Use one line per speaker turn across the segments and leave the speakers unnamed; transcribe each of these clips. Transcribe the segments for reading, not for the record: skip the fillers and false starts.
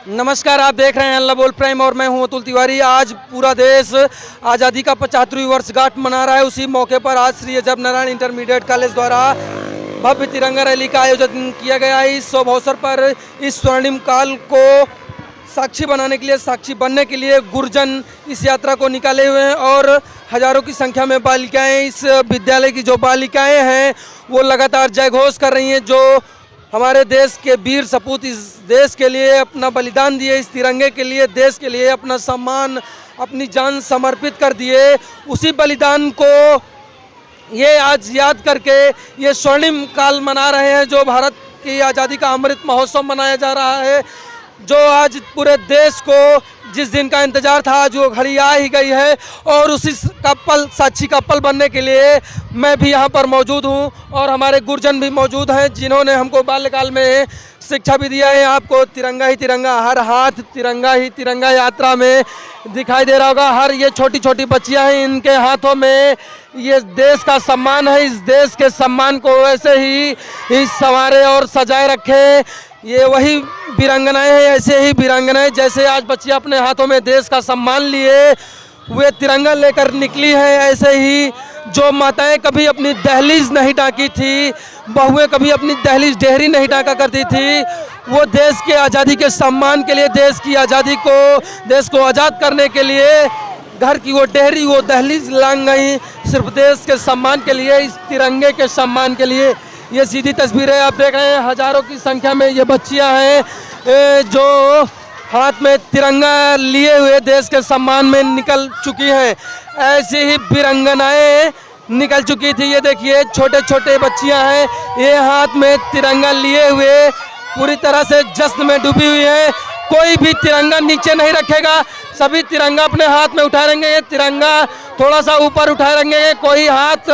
नमस्कार, आप देख रहे हैं अल्लाह बोल प्राइम और मैं हूं अतुल तिवारी। आज पूरा देश आज़ादी का 75वीं वर्षगांठ मना रहा है। उसी मौके पर आज श्री अजब नारायण इंटरमीडिएट कॉलेज द्वारा भव्य तिरंगा रैली का आयोजन किया गया है। इस शुभ अवसर पर इस स्वर्णिम काल को साक्षी बनाने के लिए, साक्षी बनने के लिए गुरजन इस यात्रा को निकाले हुए हैं और हजारों की संख्या में बालिकाएं, इस विद्यालय की जो बालिकाएं हैं वो लगातार जय घोष कर रही हैं। जो हमारे देश के वीर सपूत इस देश के लिए अपना बलिदान दिए, इस तिरंगे के लिए, देश के लिए अपना सम्मान, अपनी जान समर्पित कर दिए, उसी बलिदान को ये आज याद करके ये स्वर्णिम काल मना रहे हैं। जो भारत की आज़ादी का अमृत महोत्सव मनाया जा रहा है, जो आज पूरे देश को जिस दिन का इंतज़ार था आज वो घड़ी आ ही गई है और उसी का पल, साक्षी का पल बनने के लिए मैं भी यहाँ पर मौजूद हूँ और हमारे गुरजन भी मौजूद हैं जिन्होंने हमको बाल्यकाल में शिक्षा भी दिया है। आपको तिरंगा ही तिरंगा, हर हाथ तिरंगा ही तिरंगा यात्रा में दिखाई दे रहा होगा। हर ये छोटी छोटी बच्चियाँ हैं, इनके हाथों में ये देश का सम्मान है। इस देश के सम्मान को ऐसे ही संवारे और सजाए रखें। ये वही वीरांगनाएं हैं, ऐसे ही वीरांगनाएं जैसे आज बच्चियां अपने हाथों में देश का सम्मान लिए वे तिरंगा लेकर निकली हैं। ऐसे ही जो माताएं कभी अपनी दहलीज नहीं ढांकी थी, बहुएं कभी अपनी दहलीज डेहरी नहीं ढांका करती थी, वो देश के आज़ादी के सम्मान के लिए, देश की आज़ादी को, देश को आज़ाद करने के लिए घर की वो डेहरी, वो दहलीज लांग गई सिर्फ देश के सम्मान के लिए, इस तिरंगे के सम्मान के लिए। ये सीधी तस्वीरें आप देख रहे हैं, हजारों की संख्या में ये बच्चियां हैं जो हाथ में तिरंगा लिए हुए देश के सम्मान में निकल चुकी हैं। ऐसी ही वीरांगनाएं निकल चुकी थी। ये देखिए छोटे छोटे बच्चियां हैं, ये हाथ में तिरंगा लिए हुए पूरी तरह से जश्न में डूबी हुई है। कोई भी तिरंगा नीचे नहीं रखेगा, सभी तिरंगा अपने हाथ में उठा लेंगे। ये तिरंगा थोड़ा सा ऊपर उठा लेंगे, कोई हाथ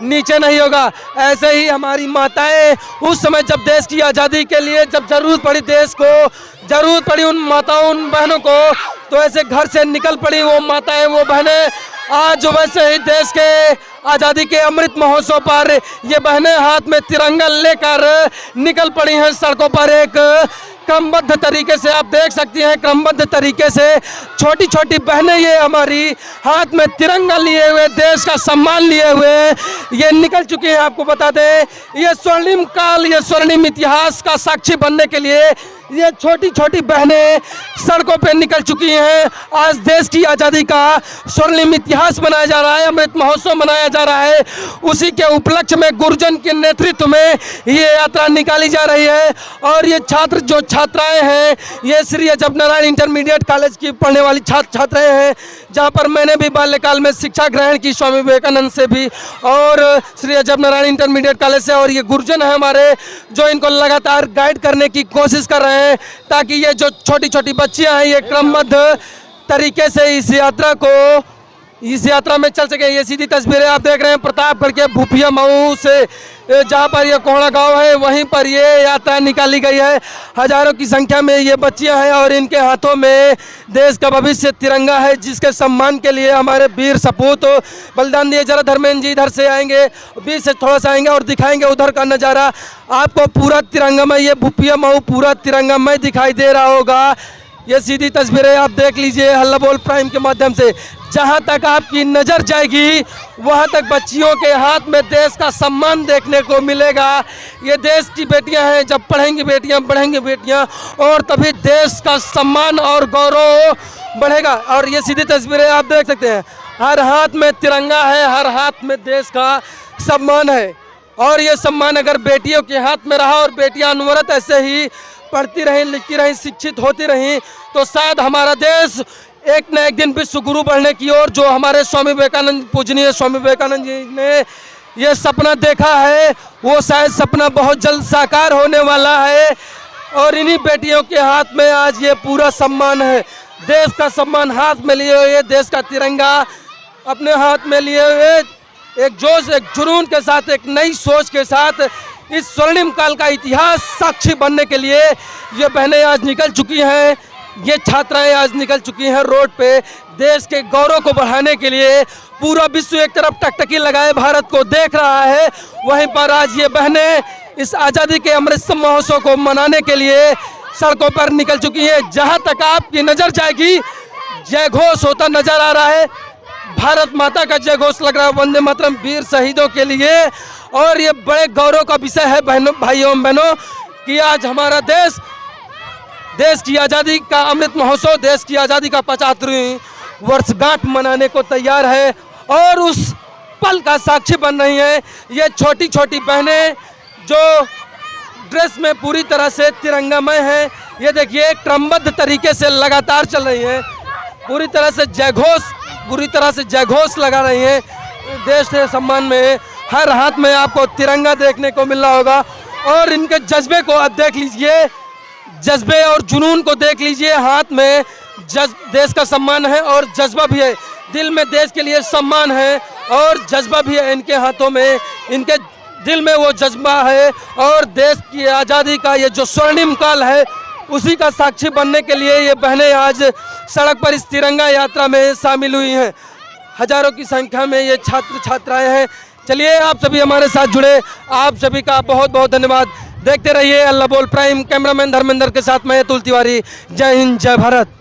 नीचे नहीं होगा। ऐसे ही हमारी माताएं उस समय जब देश की आज़ादी के लिए जब जरूरत पड़ी, देश को जरूरत पड़ी उन माताओं, उन बहनों को, तो ऐसे घर से निकल पड़ी वो माताएं, वो बहनें। आज वैसे ही देश के आज़ादी के अमृत महोत्सव पर ये बहनें हाथ में तिरंगा लेकर निकल पड़ी हैं सड़कों पर। एक क्रमबद्ध तरीके से आप देख सकती हैं, क्रमबद्ध तरीके से छोटी छोटी बहनें ये हमारी हाथ में तिरंगा लिए हुए, देश का सम्मान लिए हुए ये निकल चुकी हैं। आपको बता दें ये स्वर्णिम काल, ये स्वर्णिम इतिहास का साक्षी बनने के लिए ये छोटी छोटी बहनें सड़कों पे निकल चुकी हैं। आज देश की आज़ादी का स्वर्णिम इतिहास मनाया जा रहा है, अमृत महोत्सव मनाया जा रहा है। उसी के उपलक्ष्य में गुरजन के नेतृत्व में ये यात्रा निकाली जा रही है और ये छात्र, जो छात्राएं हैं, ये श्री अजब नारायण इंटरमीडिएट कॉलेज की पढ़ने वाली छात्र छात्राएं हैं, जहाँ पर मैंने भी बाल्यकाल में शिक्षा ग्रहण की स्वामी विवेकानंद से भी और श्री अजब नारायण इंटरमीडिएट कॉलेज से। और ये गुरजन है हमारे जो इनको लगातार गाइड करने की कोशिश कर रहे हैं ताकि ये जो छोटी छोटी बच्चियां हैं ये क्रमबद्ध तरीके से इस यात्रा में चल सके। ये सीधी तस्वीरें आप देख रहे हैं प्रतापगढ़ के भूपिया मऊ से, जहाँ पर ये कोहड़ा गांव है, वहीं पर ये यात्रा निकाली गई है। हजारों की संख्या में ये बच्चियां हैं और इनके हाथों में देश का भविष्य तिरंगा है, जिसके सम्मान के लिए हमारे वीर सपूत बलिदान दिए। जरा धर्मेंद्र जी इधर से आएंगे, बीच से थोड़ा सा आएंगे और दिखाएंगे उधर का नज़ारा। आपको पूरा तिरंगामय, ये भूपिया मऊ पूरा तिरंगामय दिखाई दे रहा होगा। ये सीधी तस्वीरें आप देख लीजिए अल्लाह बोल प्राइम के माध्यम से। जहां तक आपकी नज़र जाएगी वहां तक बच्चियों के हाथ में देश का सम्मान देखने को मिलेगा। ये देश की बेटियां हैं, जब पढ़ेंगी बेटियां, बढ़ेंगी बेटियां और तभी देश का सम्मान और गौरव बढ़ेगा। और ये सीधी तस्वीरें आप देख सकते हैं, हर हाथ में तिरंगा है, हर हाथ में देश का सम्मान है। और ये सम्मान अगर बेटियों के हाथ में रहा और बेटियां अनवरत ऐसे ही पढ़ती रहीं, लिखती रहीं, शिक्षित होती रहीं, तो शायद हमारा देश एक न एक दिन विश्व गुरु बढ़ने की ओर, जो हमारे स्वामी विवेकानंद, पूजनीय स्वामी विवेकानंद जी ने ये सपना देखा है, वो शायद सपना बहुत जल्द साकार होने वाला है। और इन्हीं बेटियों के हाथ में आज ये पूरा सम्मान है, देश का सम्मान हाथ में लिए हुए, देश का तिरंगा अपने हाथ में लिए हुए, एक जोश, एक जुनून के साथ, एक नई सोच के साथ इस स्वर्णिम काल का इतिहास साक्षी बनने के लिए ये बहनें आज निकल चुकी हैं, ये छात्राएं आज निकल चुकी हैं रोड पे। देश के गौरव को बढ़ाने के लिए पूरा विश्व एक तरफ टकटकी लगाए भारत को देख रहा है, वहीं पर आज ये बहनें इस आज़ादी के अमृत महोत्सव को मनाने के लिए सड़कों पर निकल चुकी हैं। जहां तक आपकी नजर जाएगी जय घोष होता नजर आ रहा है। भारत माता का जय घोष लग रहा है, वंदे मातरम वीर शहीदों के लिए। और ये बड़े गौरव का विषय है बहनों, भाइयों बहनों, कि आज हमारा देश की आज़ादी का अमृत महोत्सव, देश की आज़ादी का 75वीं वर्षगांठ मनाने को तैयार है और उस पल का साक्षी बन रही हैं ये छोटी छोटी बहनें जो ड्रेस में पूरी तरह से तिरंगामय हैं। ये देखिए क्रमबद्ध तरीके से लगातार चल रही हैं, पूरी तरह से जय घोष लगा रही हैं। देश के सम्मान में हर हाथ में आपको तिरंगा देखने को मिल रहा होगा और इनके जज्बे को आप देख लीजिए, जज्बे और जुनून को देख लीजिए। हाथ में देश का सम्मान है और जज्बा भी है, दिल में देश के लिए सम्मान है और जज्बा भी है इनके हाथों में, इनके दिल में वो जज्बा है। और देश की आज़ादी का ये जो स्वर्णिम काल है उसी का साक्षी बनने के लिए ये बहनें आज सड़क पर इस तिरंगा यात्रा में शामिल हुई हैं। हजारों की संख्या में ये छात्र छात्राएं हैं। चलिए आप सभी हमारे साथ जुड़े, आप सभी का बहुत बहुत धन्यवाद। देखते रहिए अल्लाह बोल प्राइम। कैमरामैन धर्मेंद्र के साथ मैं अतुल तिवारी। जय हिंद, जय भारत।